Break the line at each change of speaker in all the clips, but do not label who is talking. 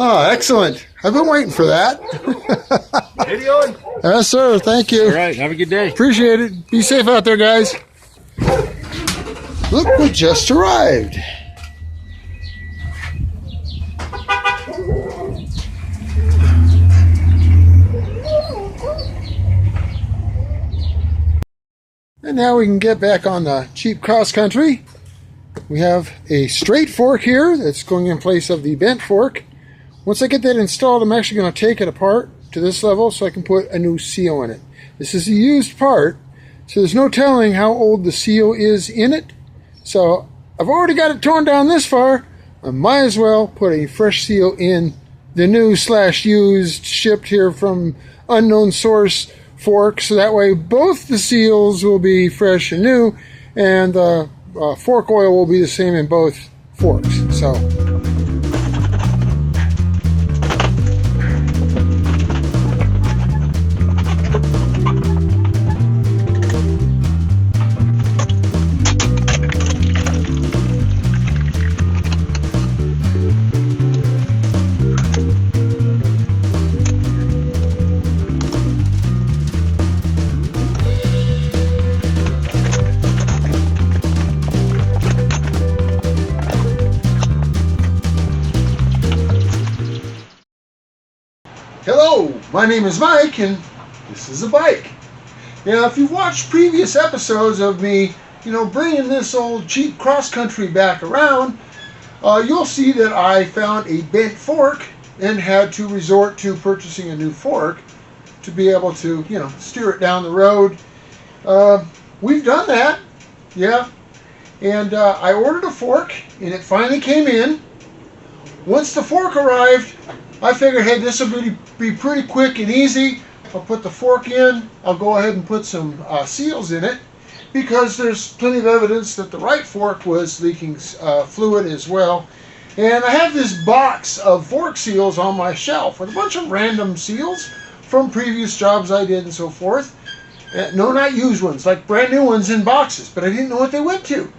Oh, excellent. I've been waiting for that.
How you doing?
Yes, sir. Thank you.
All right. Have a good day.
Appreciate it. Be safe out there, guys. Look what just arrived. And now we can get back on the cheap cross country. We have a straight fork here that's going in place of the bent fork. Once I get that installed, I'm actually going to take it apart to this level so I can put a new seal in it. This is a used part, so there's no telling how old the seal is in it. So I've already got it torn down this far. I might as well put a fresh seal in the new / used, shipped here from unknown source fork, so that way both the seals will be fresh and new, and the fork oil will be the same in both forks. So hello, my name is Mike, and this is a bike. Now, if you've watched previous episodes of me, bringing this old cheap cross-country back around, you'll see that I found a bent fork and had to resort to purchasing a new fork to be able to, steer it down the road. We've done that, yeah. And I ordered a fork, and it finally came in. Once the fork arrived, I figured, hey, this will be pretty quick and easy. I'll put the fork in. I'll go ahead and put some seals in it, because there's plenty of evidence that the right fork was leaking fluid as well. And I have this box of fork seals on my shelf with a bunch of random seals from previous jobs I did and so forth. No, not used ones, like brand new ones in boxes, but I didn't know what they went to.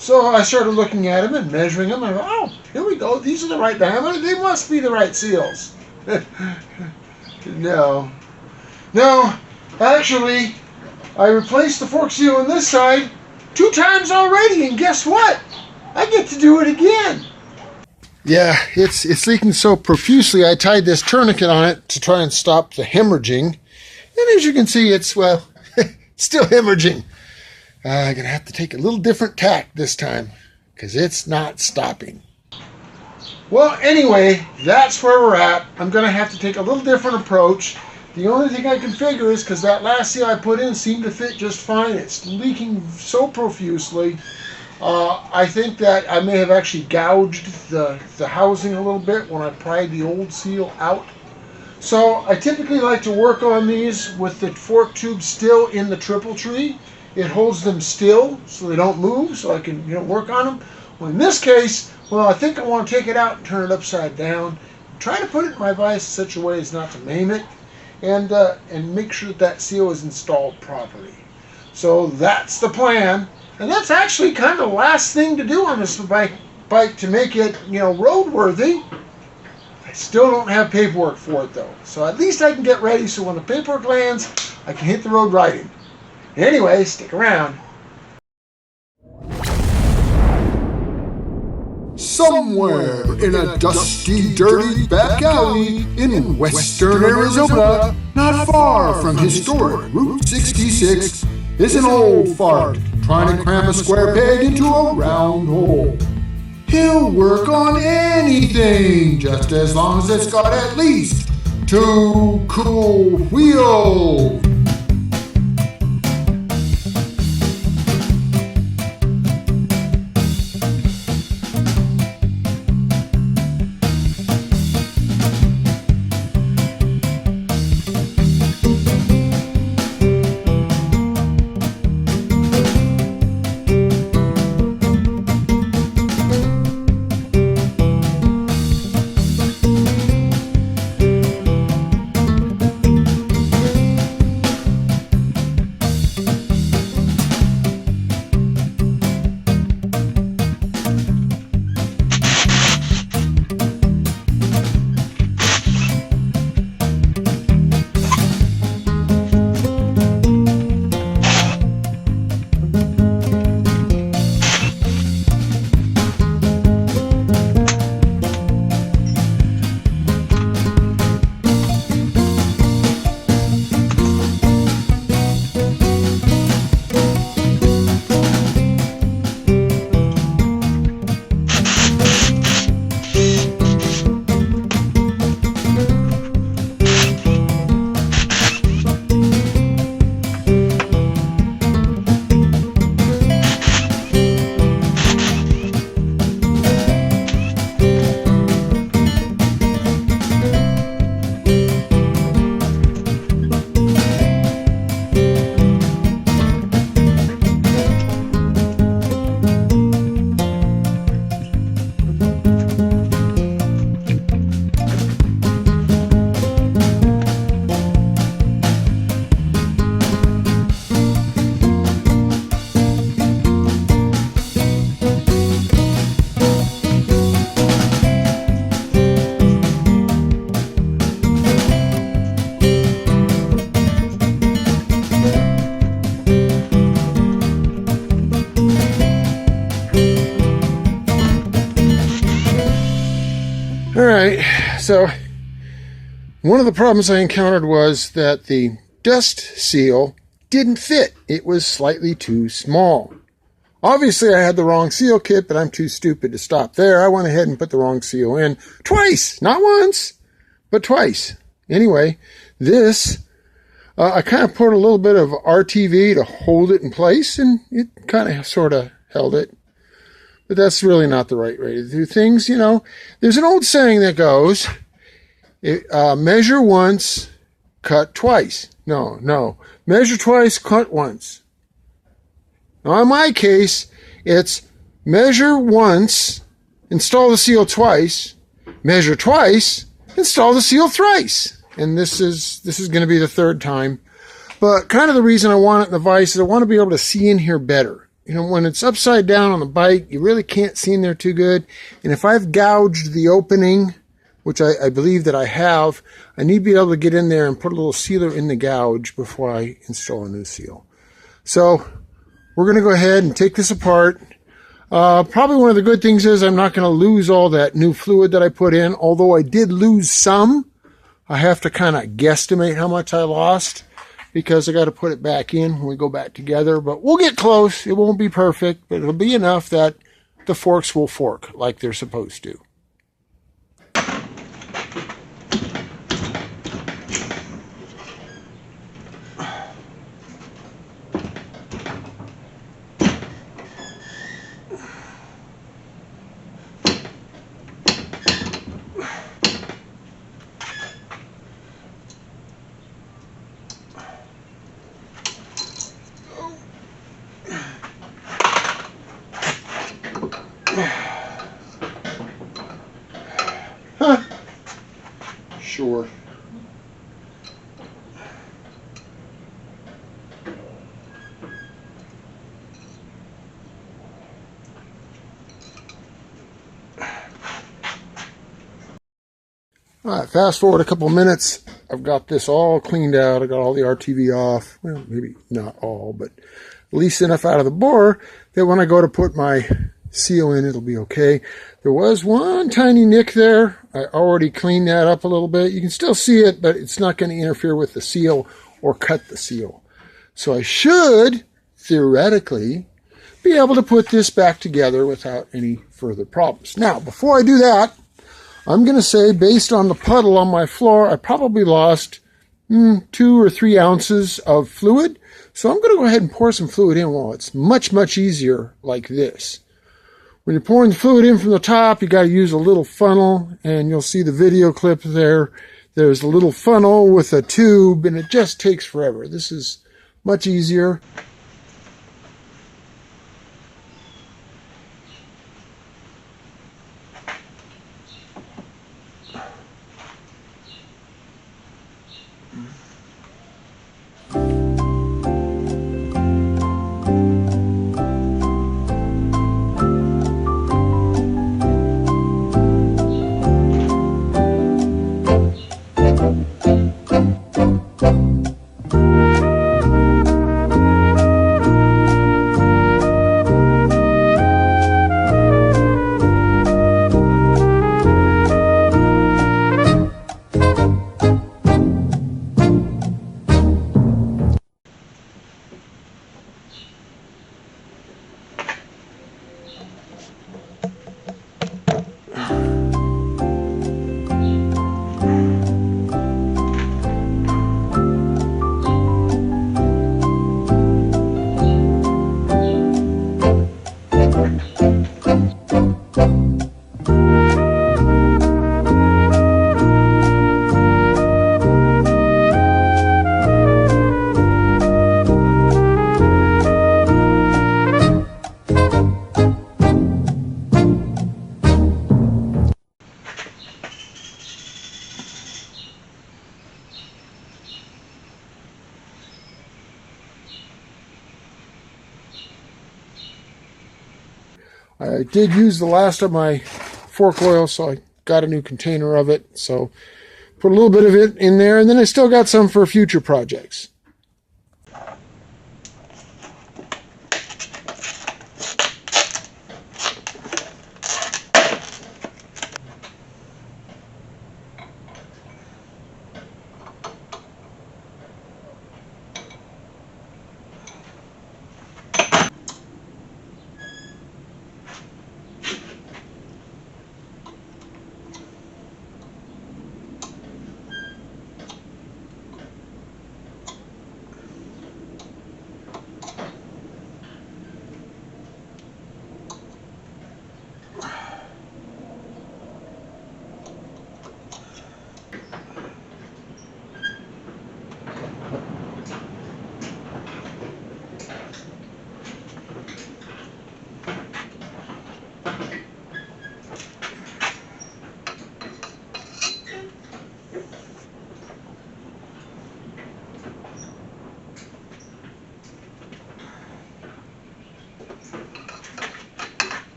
So I started looking at them and measuring them. I go, oh, here we go. These are the right diameter. They must be the right seals. No. Actually, I replaced the fork seal on this side 2 times already, and guess what? I get to do it again. Yeah, it's leaking so profusely, I tied this tourniquet on it to try and stop the hemorrhaging. And as you can see, it's, well, still hemorrhaging. I'm going to have to take a little different tack this time, because it's not stopping. Well, anyway, that's where we're at. I'm going to have to take a little different approach. The only thing I can figure is, because that last seal I put in seemed to fit just fine, it's leaking so profusely. I think that I may have actually gouged the housing a little bit when I pried the old seal out. So I typically like to work on these with the fork tube still in the triple tree. It holds them still so they don't move, so I can work on them. Well, in this case, I think I want to take it out and turn it upside down. Try to put it in my vise in such a way as not to maim it, and make sure that seal is installed properly. So that's the plan, and that's actually kind of the last thing to do on this bike to make it roadworthy. I still don't have paperwork for it though, so at least I can get ready so when the paperwork lands, I can hit the road riding. Anyway, stick around.
Somewhere in a dusty, dirty back alley in western Arizona, not far from historic Route 66, is an old fart trying to cram a square peg into a round hole. He'll work on anything, just as long as it's got at least 2 cool wheels.
so one of the problems I encountered was that the dust seal didn't fit. It was slightly too small. Obviously, I had the wrong seal kit, but I'm too stupid to stop there. I went ahead and put the wrong seal in twice. Not once, but twice. Anyway, this, I kind of put a little bit of RTV to hold it in place, and it kind of sort of held it. But that's really not the right way to do things, you know. There's an old saying that goes, measure once, cut twice. No. Measure twice, cut once. Now, in my case, it's measure once, install the seal twice, measure twice, install the seal thrice. And this is going to be the third time. But kind of the reason I want it in the vise is I want to be able to see in here better. You know, when it's upside down on the bike, you really can't see in there too good. And if I've gouged the opening, which I believe that I have, I need to be able to get in there and put a little sealer in the gouge before I install a new seal. So we're going to go ahead and take this apart. Probably one of the good things is I'm not going to lose all that new fluid that I put in, although I did lose some. I have to kind of guesstimate how much I lost because I got to put it back in when we go back together. But we'll get close. It won't be perfect, but it'll be enough that the forks will fork like they're supposed to. Huh. Sure. All right, fast forward a couple minutes. I've got this all cleaned out. I got all the RTV off. Well, maybe not all, but at least enough out of the bore that when I go to put my seal in, it'll be okay. There was one tiny nick there. I already cleaned that up a little bit. You can still see it, but it's not going to interfere with the seal or cut the seal. So I should, theoretically, be able to put this back together without any further problems. Now, before I do that, I'm going to say, based on the puddle on my floor, I probably lost 2 or 3 ounces of fluid. So I'm going to go ahead and pour some fluid in. Well, it's much, much easier like this. When you're pouring the fluid in from the top, you got to use a little funnel, and you'll see the video clip there. There's a little funnel with a tube, and it just takes forever. This is much easier. I did use the last of my fork oil, so I got a new container of it. So put a little bit of it in there, and then I still got some for future projects.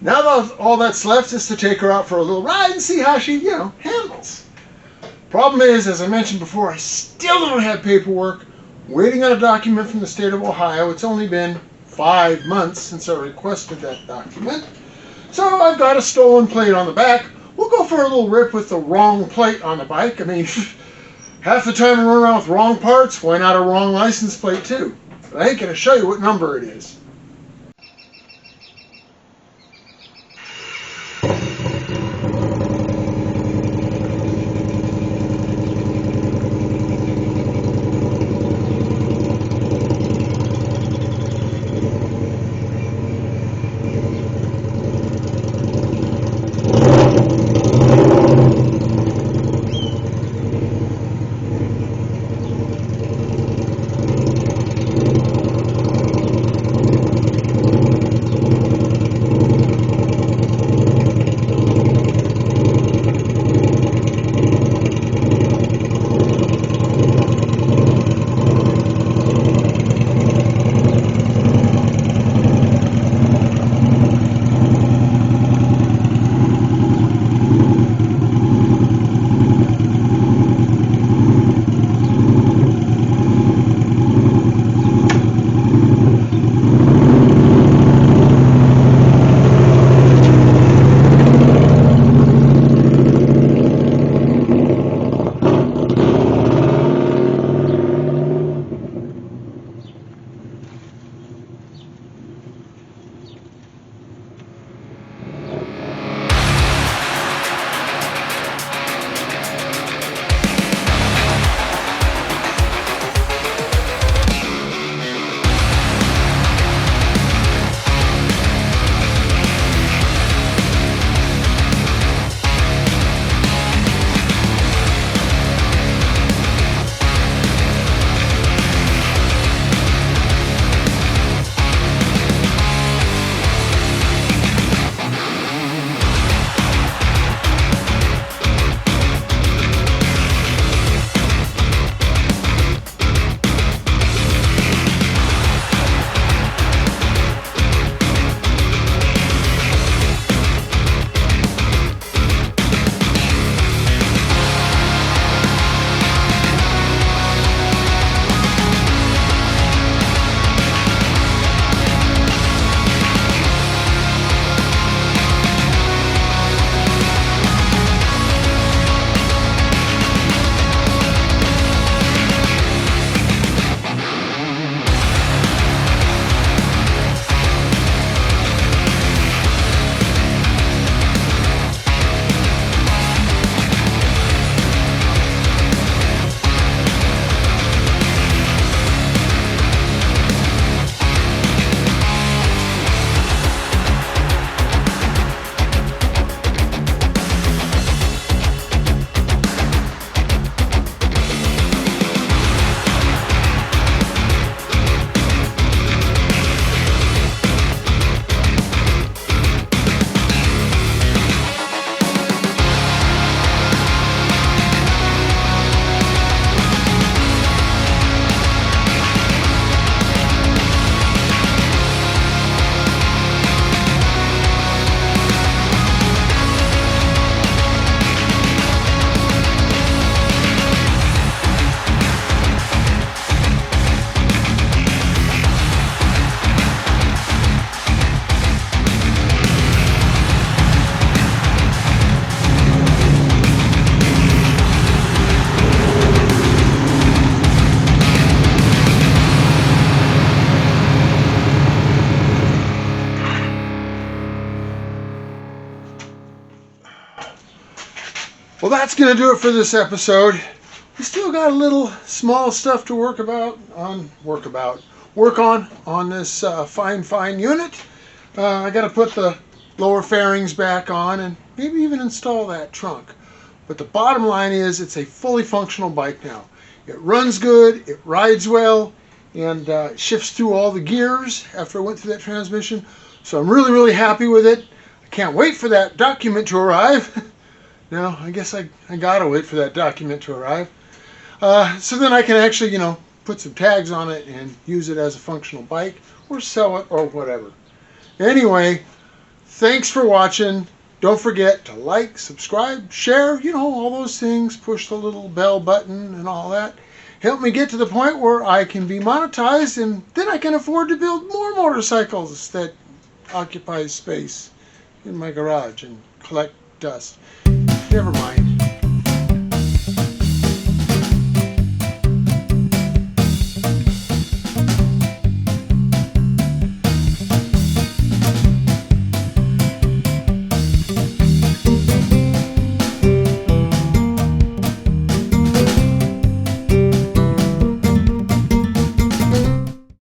Now all that's left is to take her out for a little ride and see how she, handles. Problem is, as I mentioned before, I still don't have paperwork. Waiting on a document from the state of Ohio. It's only been 5 months since I requested that document. So I've got a stolen plate on the back. We'll go for a little rip with the wrong plate on the bike. I mean, half the time I run around with wrong parts, why not a wrong license plate too? But I ain't going to show you what number it is. Well, that's going to do it for this episode. We still got a little small stuff to work on this fine unit. I got to put the lower fairings back on and maybe even install that trunk. But the bottom line is it's a fully functional bike now. It runs good, it rides well, and shifts through all the gears after I went through that transmission. So I'm really, really happy with it. I can't wait for that document to arrive. Now, I guess I gotta wait for that document to arrive. So then I can actually, put some tags on it and use it as a functional bike or sell it or whatever. Anyway, Thanks for watching. Don't forget to like, subscribe, share, you know, all those things. Push the little bell button and all that. Help me get to the point where I can be monetized, and then I can afford to build more motorcycles that occupy space in my garage and collect dust. Never mind.